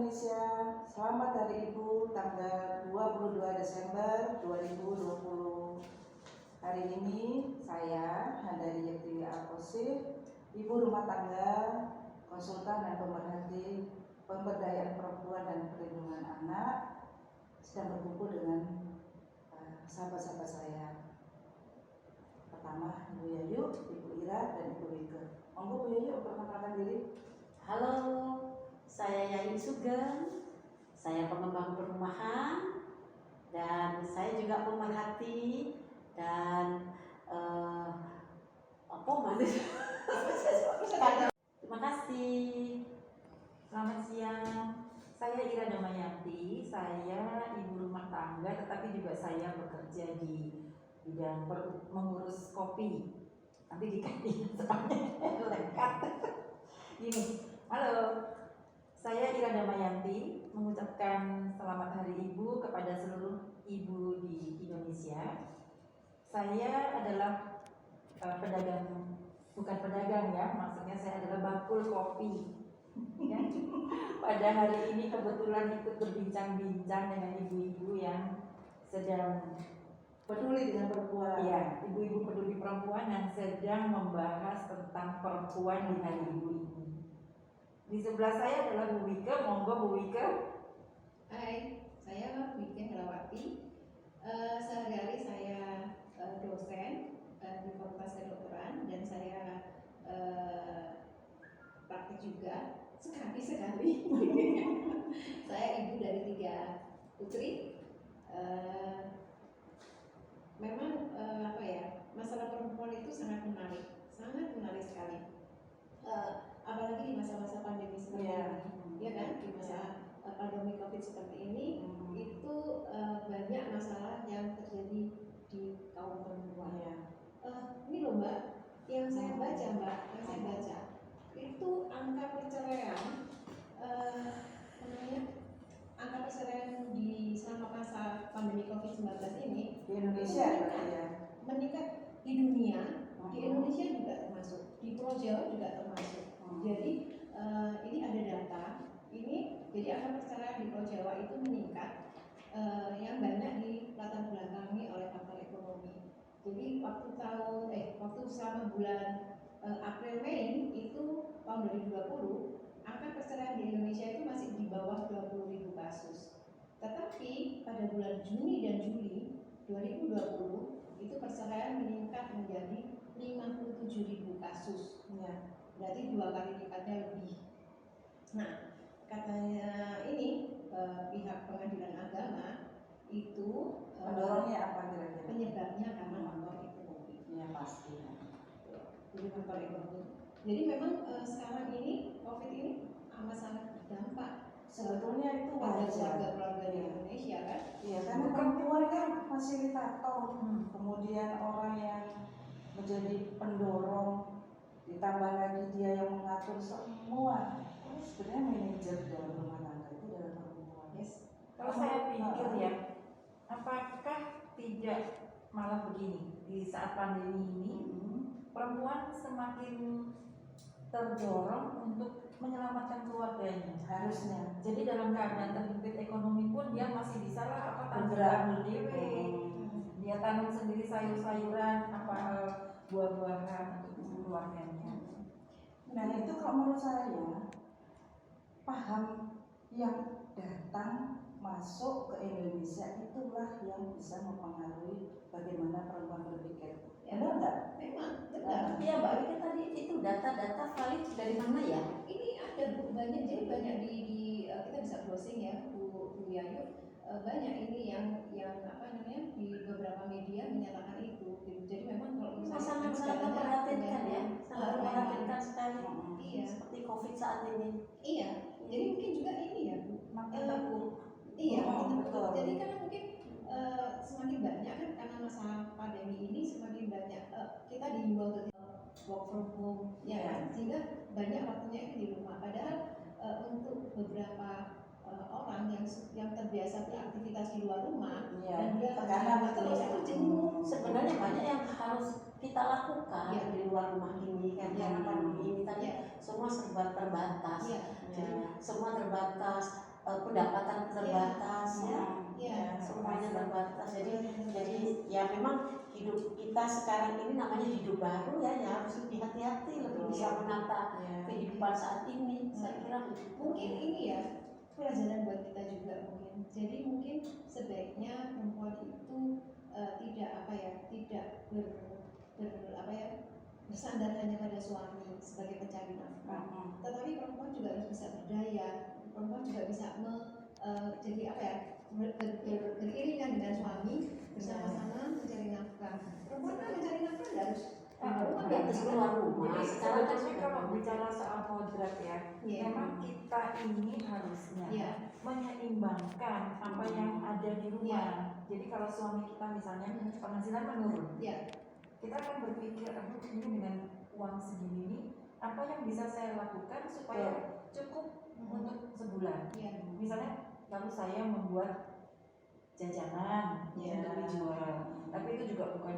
Indonesia, selamat Hari Ibu tanggal 22 Desember 2020. Hari ini saya, Handari Yektiwi Al-Qosif, Ibu rumah tangga, konsultan dan pemerhati pemberdayaan perempuan dan perlindungan anak, sedang berkumpul dengan sahabat-sahabat saya. Pertama, Ibu Yayu, Ibu Ira, dan Ibu Wike. Monggo Bu Yayu perkenalkan diri. Halo, saya Yayu Sugeng, saya pengembang perumahan dan saya juga pemerhati dan terima kasih. Selamat siang. Saya Ira Damayanti, saya ibu rumah tangga tetapi juga saya bekerja di bidang mengurus kopi. Nanti dikasih lengkap. Gini, halo. Saya Ira Damayanti mengucapkan selamat Hari Ibu kepada seluruh ibu di Indonesia. Saya adalah pedagang, bukan pedagang ya, maksudnya saya adalah bakul kopi. Ya. Pada hari ini kebetulan ikut berbincang-bincang dengan ibu-ibu yang sedang Peduli dengan perempuan. Iya, ibu-ibu peduli perempuan yang sedang membahas tentang perempuan di Hari Ibu ini. Di sebelah saya adalah Bu Wike, monggo Bu Wike. Hai, saya Wike Herawati. Sehari-hari saya dosen di Fakultas Kedokteran dan saya praktik juga sekali-sekali. Saya ibu dari 3 putri. Memang masalah perempuan itu sangat menarik sekali. Apalagi di masa-masa pandemi seperti ini, ya kan? Di masa pandemi COVID seperti ini, itu banyak masalah yang terjadi di kaum perempuan. Ini loh Mbak, yang saya baca itu angka perceraian, angka perceraian di selama masa pandemi COVID-19 ini Di Indonesia meningkat di dunia, di Indonesia juga termasuk, di Pulau Jawa juga termasuk. Jadi ini ada data, jadi angka perceraian di Pulau Jawa itu meningkat, yang banyak di latar belakangi oleh faktor ekonomi. Jadi waktu selama bulan April Mei itu tahun 2020, angka perceraian di Indonesia itu masih di bawah 20.000 kasus. Tetapi pada bulan Juni dan Juli 2020 itu perceraian meningkat menjadi 57.000 kasus. Berarti 2 kali lipatnya lebih. Nah, katanya ini pihak pengadilan agama itu pendorongnya apa kira-kira? Penyebabnya karena faktor ekonomi. Ya pasti. Jadi faktor ekonomi. Jadi memang sekarang ini COVID ini amat sangat berdampak. Sebetulnya itu pada wajar. keluarga di Indonesia kan? Iya, karena perempuan kan fasilitator, kemudian orang yang menjadi pendorong, ditambah lagi dia yang mengatur semua. Sebenarnya manajer dalam rumah tangga itu adalah perempuan. Yes. Kalau saya pikir ya, apakah tidak malah begini, di saat pandemi ini perempuan semakin terdorong untuk menyelamatkan keluarganya. Harusnya. Jadi dalam keadaan terhimpit ekonomi pun dia masih bisa bergerak sendiri. Dia tanam sendiri sayur-sayuran, buah-buahan untuk keluarganya. Nah itu kalau menurut saya paham yang datang masuk ke Indonesia itulah yang bisa mempengaruhi bagaimana perempuan berpikir. Benar nggak? Memang benar. Iya Mbak Wika, tadi itu data-data valid dari mana ya? Ini ada banyak, jadi banyak di kita bisa browsing ya Bu Yayu. Banyak ini yang di beberapa media menyatakan itu. Jadi memang kalau misalnya sangat memperhatikan ya, sangat memperhatikan sekali. Iya. Seperti COVID saat ini. Iya. Jadi mungkin juga ini ya Bu. Makin terpuruk. Iya, makin betul. Jadi kan mungkin semakin banyak kan karena masa pandemi ini semakin banyak kita dihimbau untuk work from home, ya kan? Sehingga banyak waktunya itu di rumah. Padahal untuk beberapa orang yang terbiasa beraktivitas di luar rumah dan dia tekanan terus itu jenuh. Sebenarnya banyak yang harus kita lakukan di luar rumah ini karena pandemi ini tadi semua serba terbatas. Jadi semua terbatas. hanya terbatas. Jadi ya memang hidup kita sekarang ini namanya hidup baru ya, ya harus lebih hati-hati, lebih bisa menata kehidupan saat ini. Saya kira begitu. Mungkin ini ya pelajaran buat kita juga mungkin. Jadi mungkin sebaiknya perempuan itu tidak bersandar hanya pada suami sebagai pencari nafkah. Tetapi perempuan juga harus bisa berdaya. Perempuan juga bisa beriringan dengan suami bersama-sama mencari nafkah. Perempuan kan mencari nafkah harus Di atas keluar rumah. Jadi Sekarang kan sebetulnya kalau bicara soal kodrat ya, Iya. memang kita ini harusnya Iya. menyeimbangkan apa yang ada di rumah. Jadi kalau suami kita misalnya penghasilan menurun, Iya. kita akan berpikir, aduh ini dengan uang segini ini, apa yang bisa saya lakukan supaya cukup untuk sebulan. Iya. Misalnya lalu saya membuat jajanan untuk dijual, tapi itu juga bukan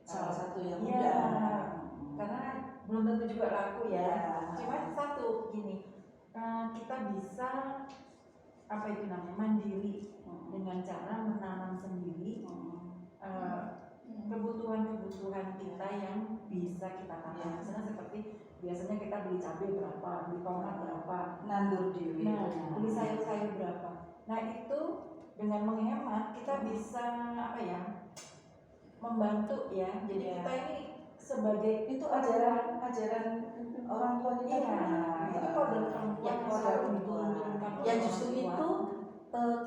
salah satu yang iya, mudah. karena belum tentu juga laku ya. Ya. Cuma satu gini, kita bisa apa itu namanya mandiri dengan cara menanam sendiri kebutuhan-kebutuhan kita yang bisa kita tanam. Misalnya seperti biasanya kita beli cabai berapa, beli tomat berapa, Nandur diri. beli sayur-sayur berapa. Nah itu dengan menghemat kita bisa apa ya, membantu ya. Jadi kita ini sebagai itu ajaran orang tua kita. itu kodrat perempuan yang selalu diturunkan. Ya justru itu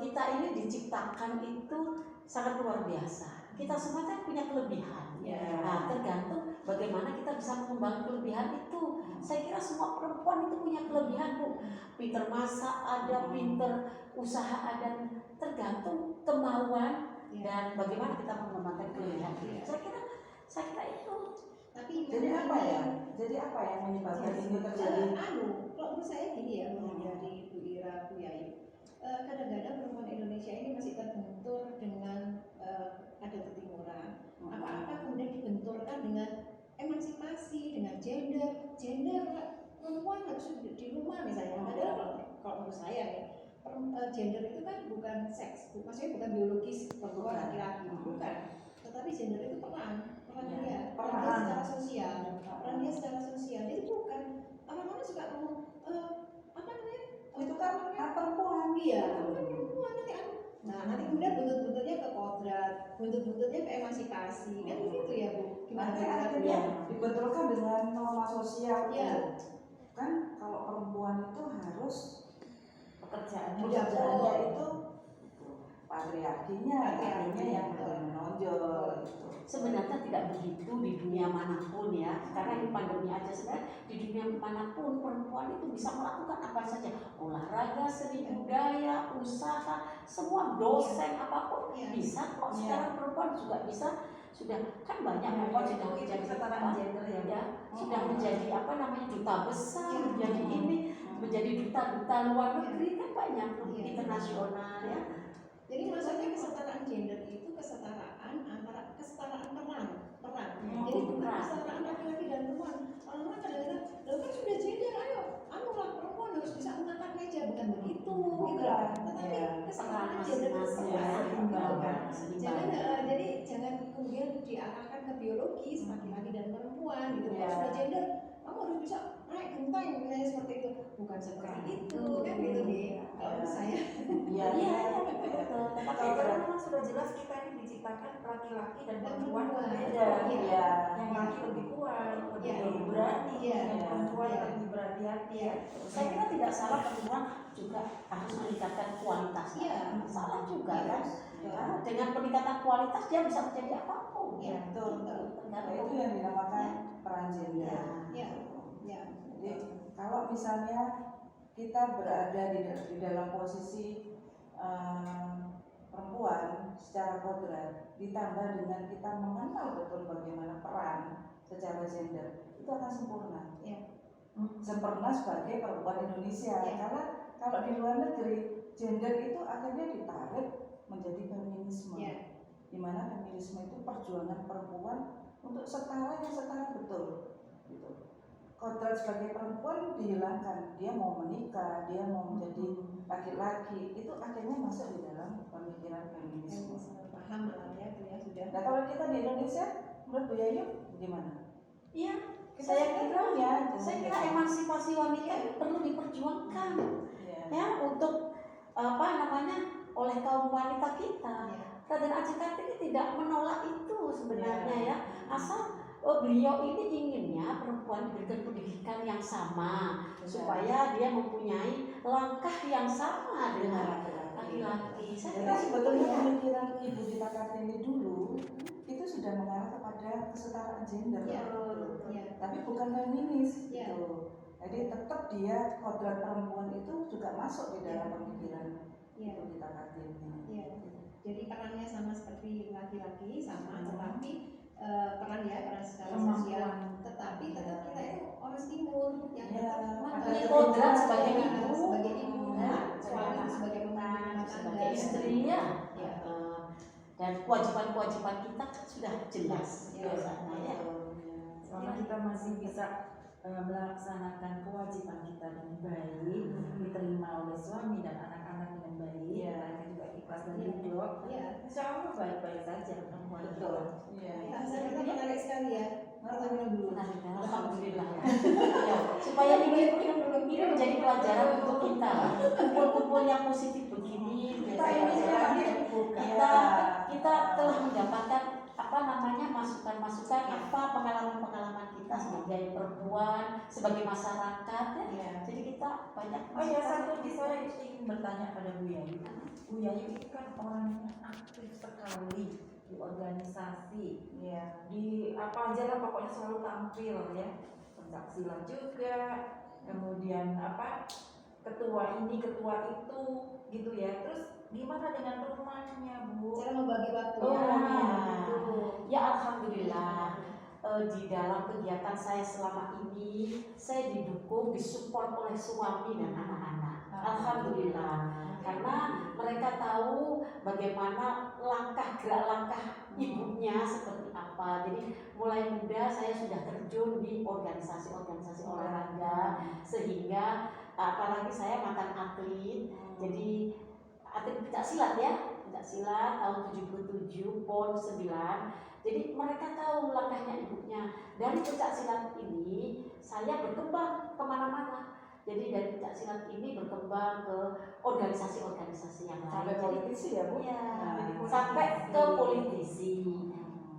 kita ini diciptakan itu sangat luar biasa. Kita semua kan punya kelebihan. Nah, tergantung bagaimana kita bisa mengembangkan kelebihan itu. Saya kira semua perempuan itu punya kelebihan, Bu. Pinter masak ada, pinter usaha ada, tergantung kemauan dan bagaimana kita mengembangkan kelebihan. Saya kira itu. Tapi Jadi apa ya? Jadi apa yang menyebabkan ini terjadi? kalau menurut saya gini ya, dari Bu Ira, Bu Yai, kadang-kadang perempuan Indonesia ini masih terbentur dengan ada ketimuran. Apa-apa kemudian dibenturkan dengan emansipasi, dengan gender perempuan harus di rumah misalnya. Padahal kalau menurut saya nih, gender itu kan bukan seks, maksudnya bukan biologis perempuan laki-laki, bukan. Tetapi gender itu peran dia secara sosial, peran dia secara sosial. Jadi bukan orang-orang suka ngomong Itu kan perempuan. Iya, kamu kan perempuan nanti aku. Nah, nanti kemudian buntut-buntutnya ke kodrat, buntut-buntutnya ke emansipasi, kan begitu ya Bu? Gimana Nanti Bu? akhirnya dibenturkan dengan norma sosial. Iya. Kan kalau perempuan itu harus pekerjaannya itu patriarkinya yang menonjol. Sebenarnya tidak begitu di dunia manapun ya, karena ini pandemi aja. Sebenarnya di dunia manapun perempuan itu bisa melakukan apa saja, olahraga, seni budaya, usaha, semua dosen apapun bisa kok. Sekarang perempuan juga bisa, sudah kan banyak perempuan sudah menjadi kesetaraan gender ya, sudah menjadi apa namanya duta besar, menjadi ini, menjadi duta luar negeri kan banyak internasional ya. Jadi maksudnya kesetaraan gender itu kesetaraan antara kesetaraan peran. Jadi bukan kesetaraan laki-laki dan perempuan. Orang-orang kadang-kadang, kan sudah gender, ayo, lah perempuan harus bisa mengangkat meja, bukan begitu, gitu. Tetapi kesetaraan gender itu jangan kemudian diarahkan ke biologis laki-laki dan perempuan, gitu. Kalau sudah gender, kamu harus bisa naik genteng, misalnya seperti itu. Bukan seperti itu, kan gitu nih. Kalau saya, tapi karena memang sudah jelas kita ini diciptakan laki-laki dan perempuan berbeda. Yang laki lebih kuat, lebih berani, yang perempuan lebih berhati-hati. Saya kira tidak salah perempuan juga harus meningkatkan kualitasnya. Salah juga kan. Dengan peningkatan kualitas dia bisa menjadi apapun. Betul. Nah, itu yang dinamakan peran gender. Jadi kalau misalnya kita berada di dalam posisi perempuan secara kodrat, ditambah dengan kita mengenal betul bagaimana peran secara gender, itu akan sempurna. Sempurna sebagai perempuan Indonesia. Karena kalau di luar negeri, gender itu akhirnya ditarik menjadi feminisme. Di mana feminisme itu perjuangan perempuan untuk setara yang setara betul. Gitu. kodrat sebagai perempuan dihilangkan. Dia mau menikah, dia mau menjadi laki-laki, itu akhirnya masuk di dalam pemikiran feminisme. Paham lah ya, itu ya sudah. Nah kalau kita di Indonesia, menurut Bu Yayu gimana? Iya, Kita saya sebenarnya kira punya saya kira emansipasi wanita itu perlu diperjuangkan Iya. ya untuk apa namanya oleh kaum wanita kita. Ya. Raden Ajeng Kartini tidak menolak itu sebenarnya Iya. ya, asal beliau ini inginnya perempuan diberikan pendidikan yang sama supaya dia mempunyai langkah yang sama dengan laki-laki. Saya Jadi kira sebetulnya ya. pemikiran Ibu Dita Kartini dulu itu sudah mengarah kepada kesetaraan gender. Iya. Gitu. Iya. Tapi bukan feminis Iya. gitu. Jadi tetap dia kodrat perempuan itu juga masuk di dalam pemikiran Iya. Ibu Dita Kartini. Iya. Jadi perannya sama seperti laki-laki sama, tetapi peran secara sosial, tetapi tetap kita itu orang timur yang Iya. tetap Punya kodrat sebagai Ya, ibu, sebagai ibu, ya, suami sebagai pemimpin rumah tangga, sebagai istri ya. Ya. Dan kewajiban-kewajiban kita kan sudah jelas Ya. biasanya ya. Selama kita masih bisa melaksanakan kewajiban kita dengan baik, diterima oleh suami dan anak-anak dengan baik, Iya. mereka juga ikhlas dan Iya. ridho, Ya. insya Allah baik-baik saja perempuan kita. Betul. Iya. Bahasan kita menarik sekali ya. Kita minum dulu. Alhamdulillah ya, supaya ini menjadi pelajaran untuk kita. Kumpul-kumpul yang positif begini Kita ini pelajaran kan kita telah mendapatkan apa namanya masukan-masukan apa pengalaman-pengalaman kita sebagai perempuan, sebagai masyarakat ya. Iya. Jadi kita banyak Oh ya, satu lagi saya ingin bertanya pada Bu Yayu. Bu Yayu ini kan orangnya aktif sekali di organisasi, Iya. di apa aja lah pokoknya selalu tampil ya, pencaksilat juga, kemudian apa ketua ini ketua itu gitu ya. Terus gimana dengan rumahnya Bu? Cara membagi waktu. Oh, ya. iya. Gitu. Ya alhamdulillah di dalam kegiatan saya selama ini saya didukung, disupport oleh suami dan anak-anak. Alhamdulillah. Karena mereka tahu bagaimana gerak langkah ibunya seperti apa. Jadi mulai muda saya sudah terjun di organisasi-organisasi olahraga sehingga apalagi saya mantan atlet. Jadi atlet pencak silat ya, pencak silat tahun 77 PON 9. Jadi mereka tahu langkahnya ibunya. Dari pencak silat ini saya berkembang kemana-mana. Jadi dari pencak silat ini berkembang ke organisasi-organisasi yang lain. Sampai politisi ya Bu? Iya, Nah, sampai ke politisi.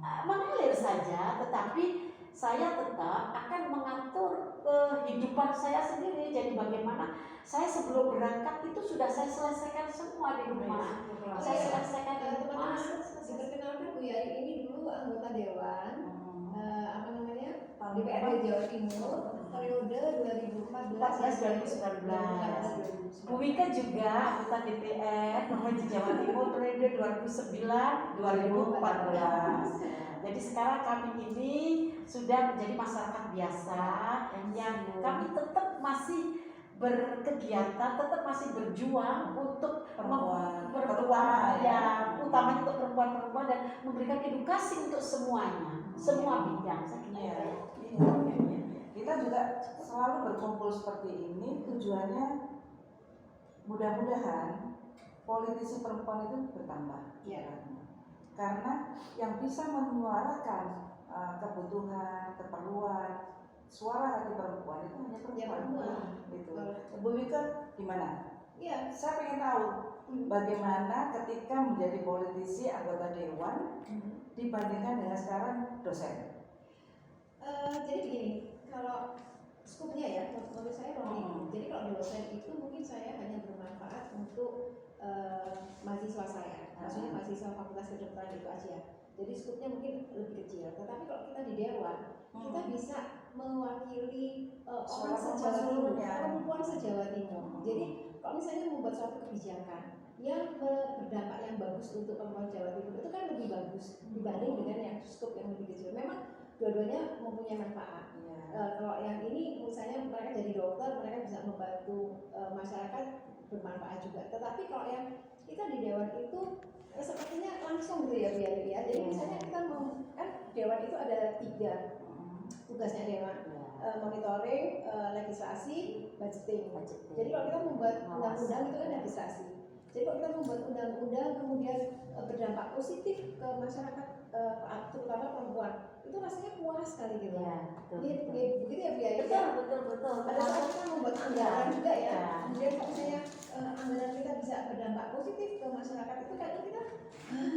Mengalir saja, tetapi saya tetap akan mengatur kehidupan saya sendiri. Jadi bagaimana saya sebelum berangkat itu sudah saya selesaikan semua di rumah. Saya selesaikan di rumah. Diperkenalkan Bu Yayu ini dulu anggota dewan apa namanya Tahun DPRD Jawa Timur periode 2014 2019. Bu Wika juga anggota DPR Provinsi Jawa Timur periode 2009-2014. Jadi sekarang kami ini sudah menjadi masyarakat biasa yang kami tetap masih berkegiatan, tetap masih berjuang untuk perempuan ya, utamanya untuk perempuan-perempuan dan memberikan edukasi untuk semuanya, semua bidang. Saya kira Iya. Kita juga selalu berkumpul seperti ini tujuannya mudah-mudahan politisi perempuan itu bertambah. Ya. Karena yang bisa menyuarakan kebutuhan, keperluan, suara hati perempuan itu hanya perempuan. Gitu. Bu Wika gimana? Iya. Saya pengen tahu bagaimana ketika menjadi politisi anggota dewan dibandingkan dengan sekarang dosen. Jadi begini, kalau skupnya ya, menurut saya Roni. Jadi kalau dosen itu mungkin saya hanya bermanfaat untuk mahasiswa saya, maksudnya mahasiswa Fakultas Kedokteran itu aja. Jadi skupnya mungkin lebih kecil. Tetapi kalau kita di dewan, kita bisa mewakili orang sejawa Timur, perempuan sejawa Timur. Jadi kalau misalnya membuat suatu kebijakan yang berdampak yang bagus untuk perempuan Jawa Timur itu kan lebih bagus dibanding dengan yang skup yang lebih kecil. Memang dua-duanya mempunyai manfaat. Kalau yang ini misalnya mereka jadi dokter, mereka bisa membantu masyarakat bermanfaat juga. Tetapi kalau yang kita di dewan itu sepertinya langsung gitu ya Bu Yayu ya. Jadi misalnya kita kan dewan itu ada 3 tugasnya dewan. monitoring, legislasi, budgeting. Jadi kalau kita membuat undang-undang itu kan legislasi. Jadi kalau kita membuat undang-undang kemudian berdampak positif ke masyarakat, terutama perempuan, itu rasanya puas sekali gitu. Ya, betul. Begitu ya Bu ya. Betul. Pada saat kita membuat anggaran juga ya, kemudian kalau misalnya anggaran kita bisa berdampak positif ke masyarakat, itu kayaknya kita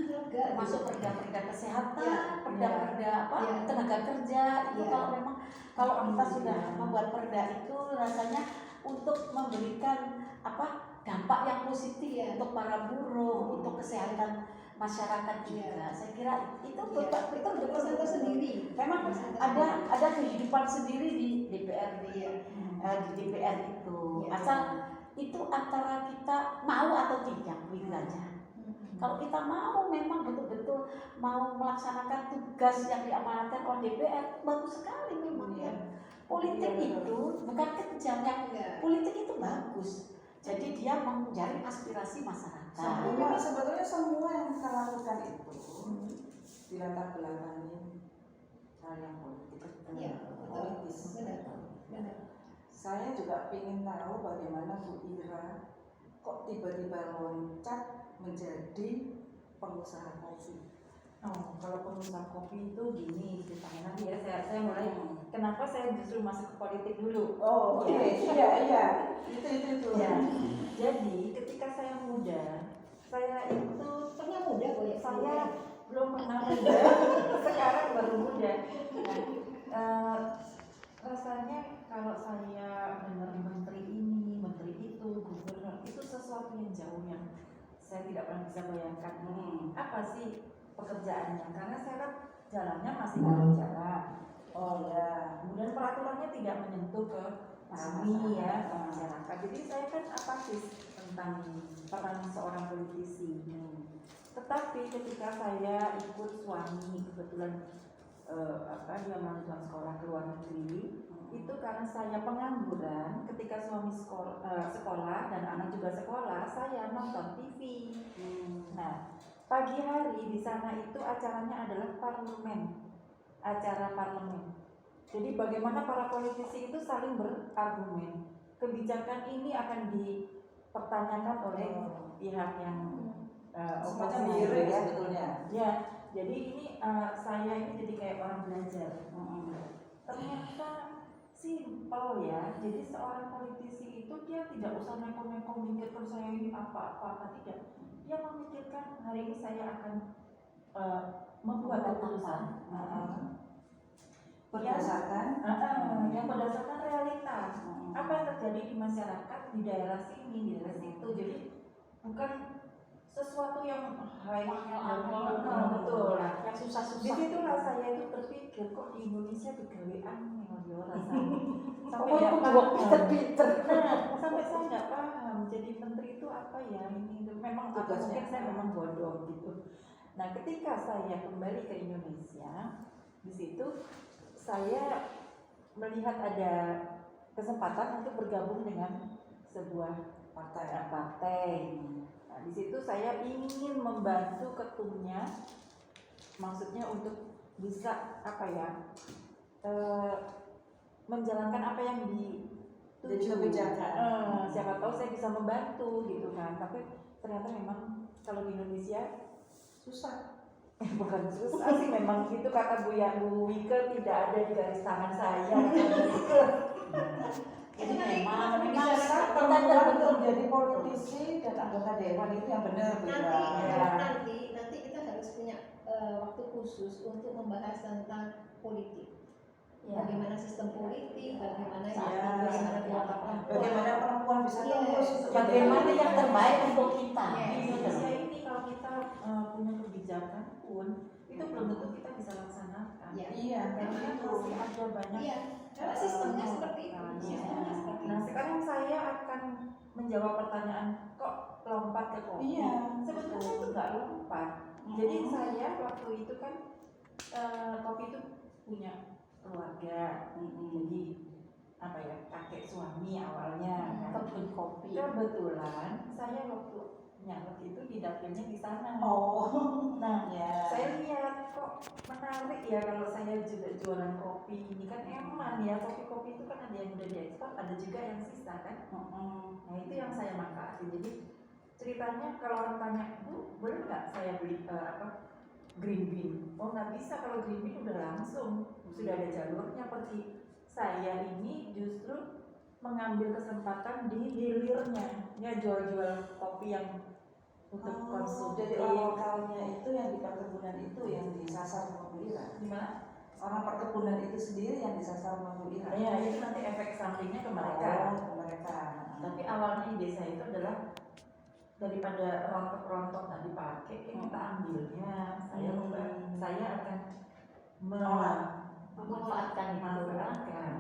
lega. Masuk perda-perda kesehatan, Ya. perda-perda apa Ya. tenaga kerja itu Ya. kalau memang kalau kita sudah membuat perda itu rasanya untuk memberikan apa dampak yang positif Ya. untuk para buruh, untuk kesehatan masyarakat juga. Saya kira itu betul tersendiri. Memang ada kehidupan sendiri di DPR Iya. di DPR itu. Iya. Asal itu antara kita mau atau tidak begitu aja. Kalau kita mau memang betul-betul mau melaksanakan tugas yang diamanatkan oleh DPR, bagus sekali memang ya. Politik itu bukan kejam, yang politik itu bagus. Jadi dia menjaring aspirasi masyarakat. Sebetulnya semua yang kita lakukan itu di latar belakangi hal yang politis. Benar. Saya juga ingin tahu bagaimana Bu Ira kok tiba-tiba loncat menjadi pengusaha kopi. Oh, kalau pengusaha kopi itu gini ceritanya nanti ya saya mulai kenapa saya justru masuk ke politik dulu. Oh, oke. Iya. Itu. Ya. Jadi ketika saya muda, saya itu Pernah muda boleh saya belum pernah muda, sekarang baru muda. Nah, rasanya kalau saya dengar menteri ini, menteri itu, gubernur itu sesuatu yang jauh yang saya tidak pernah bisa bayangkan. Apa sih pekerjaannya? Karena saya kan jalannya masih berbicara. Oh ya. Kemudian peraturannya tidak menyentuh ke kami ya, ke masyarakat. Jadi saya kan apatis tentang peran seorang politisi. Tetapi ketika saya ikut suami kebetulan dia melanjutkan sekolah ke luar negeri, itu karena saya pengangguran. Ketika suami sekolah dan anak juga sekolah, saya nonton TV. Nah, pagi hari di sana itu acaranya adalah acara parlemen. Jadi bagaimana para politisi itu saling berargumen. Kebijakan ini akan dipertanyakan oleh pihak yang Semacam oposisi hearing ya. sebetulnya. Ya, jadi ini saya ini jadi kayak orang belajar. Ternyata simpel ya. Jadi seorang politisi itu dia tidak usah neko-neko mikirkan saya ini apa tidak. Dia memikirkan hari ini saya akan membuat keputusan Berdasarkan yang berdasarkan realitas. Apa yang terjadi di masyarakat di daerah sini, di daerah situ. Jadi bukan sesuatu yang betul lah, yang susah-susah. Di situlah saya itu berpikir kok di Indonesia digawe aneh rasanya. Sampai nggak paham. Sampai saya nggak paham. Jadi menteri itu apa ya ini? Memang mungkin saya memang bodoh gitu. Nah, ketika saya kembali ke Indonesia, di situ saya melihat ada kesempatan untuk bergabung dengan sebuah partai. Nah, di situ saya ingin membantu ketumnya, maksudnya untuk bisa menjalankan apa yang jadi kebijakan. Siapa tahu saya bisa membantu gitu kan. Tapi ternyata memang kalau di Indonesia susah. Bukan susah sih, memang itu kata Bu Wike tidak ada di garis tangan saya. Jadi memang perempuan untuk menjadi politisi dan anggota dewan itu yang benar. Nanti kita harus punya waktu khusus untuk membahas tentang politik. Bagaimana sistem politik, bagaimana perempuan bisa terus, bagaimana yang terbaik untuk kita. Di Indonesia ini kalau kita punya kebijakan pun itu belum tentu kita bisa laksanakan. Iya, Karena masih ada banyak. Karena sistemnya seperti itu. Nah, sekarang saya akan menjawab pertanyaan kok lompat ke kopi. Sebetulnya itu nggak lompat. Jadi saya waktu itu kan kopi itu punya keluarga. Jadi kakek suami awalnya kan. Kebun kopi. Kebetulan saya waktu nyalet itu di dapilnya di sana. Oh, Nah, ya. saya lihat kok menarik ya kalau saya juga jualan kopi. Ini kan eman ya, kopi-kopi itu kan ada yang udah diekspor, ada juga yang sisa kan. Nah itu yang saya manfaati. Jadi ceritanya kalau orang tanya, Bu, boleh nggak saya beli green bean? Oh nggak bisa, kalau green bean udah langsung, sudah ada jalurnya pergi. Saya ini justru mengambil kesempatan di hilirnya, ya jual-jual kopi yang untuk konsumsi. Jadi orang lokalnya itu yang di perkebunan itu yang disasar sama Bu Ira. Gimana? Orang perkebunan itu sendiri yang disasar sama Bu Ira. Ya itu nanti efek sampingnya ke mereka. Ke mereka. Tapi awalnya ide saya itu adalah daripada rontok-rontok nggak dipakai, kita ambilnya. Saya akan Memanfaatkan itu. memanfaatkan.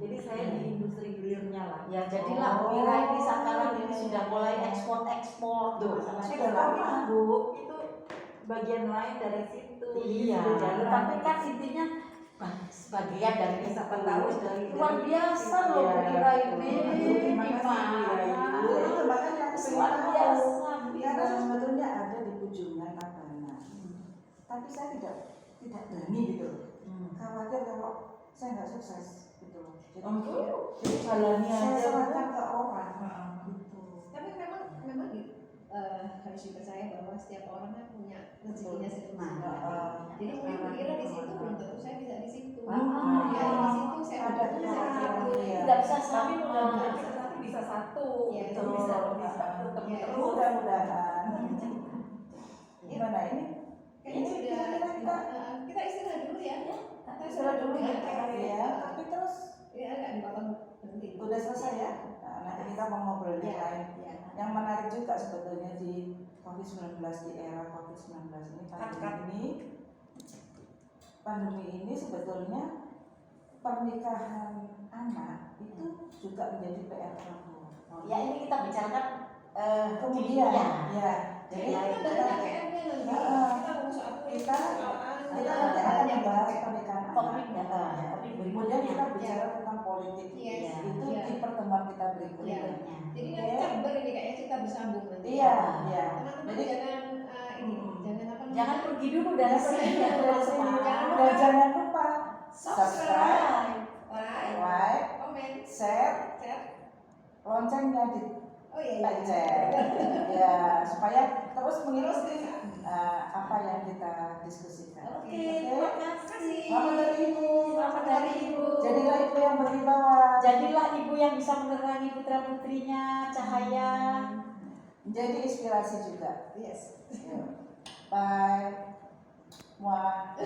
Jadi saya di industri hilirnya lah. Ya jadilah Bu Ira ini sekarang ini sudah mulai ekspor tuh. Sudah lama. Bu, itu bagian lain dari situ. Iya, Sudah jalan. tapi kan intinya sebagian dari Siapa itu. tahu dari Luar biasa loh Bu Ira ini. Terima kasih, Bu Ira. Itu makanya aku Luar biasa Bu Karena Ira. sebetulnya ada di Pujungan Tabanan. Tapi saya tidak berani gitu loh. Khawatir kalau saya nggak sukses gitu loh. Jadi jalani saya aja. serahkan ke orang. Gitu. Tapi memang harus dipercaya bahwa setiap orang kan punya rezekinya sendiri. Jadi mungkin Bu Ira di situ belum tentu saya bisa di situ. Ya di situ saya Ada bisa di situ. Tidak bisa Tapi sama. mudah-mudahan nanti bisa satu. Iya, Itu betul. bisa tetap Iya. terus. Mudah-mudahan. Gimana ini? Kayaknya sudah kita istirahat dulu ya. Istirahat dulu ya. Ya. Tapi terus Ya agak dipotong berhenti. udah selesai ya. Nah, nanti kita mau ngobrol yang lain. Ya. Yang menarik juga sebetulnya di COVID-19, di era COVID-19 ini, pandemi ini sebetulnya pernikahan anak itu juga menjadi PR orang tua. Ya ini kita bicarakan Kemudian, ya, jadi Kita kita ada KKM-nya nanti. Kita ngomong soal kita nanti akan membahas pernikahan topik anak. topik Kemudian kita berikutnya. bicara tentang politik. Yes. Itu Iya. di pertemuan kita berikutnya. Iya. Jadi nanti campur ini kayaknya kita bersambung nanti. Iya, iya. Teman-teman Jadi jangan ini, jangan apa namanya? Jangan pergi dulu dari sini ya teman-teman. dan jangan lupa subscribe, like, komen, share, loncengnya di Oh iya. pencet, ya supaya terus mengikuti apa yang kita diskusikan. Oke, terima kasih. Selamat hari Ibu. Selamat hari Ibu. Jadilah ibu yang berwibawa. Jadilah ibu yang bisa menerangi putra putrinya cahaya. Menjadi inspirasi juga. Yes. Bye. Muah.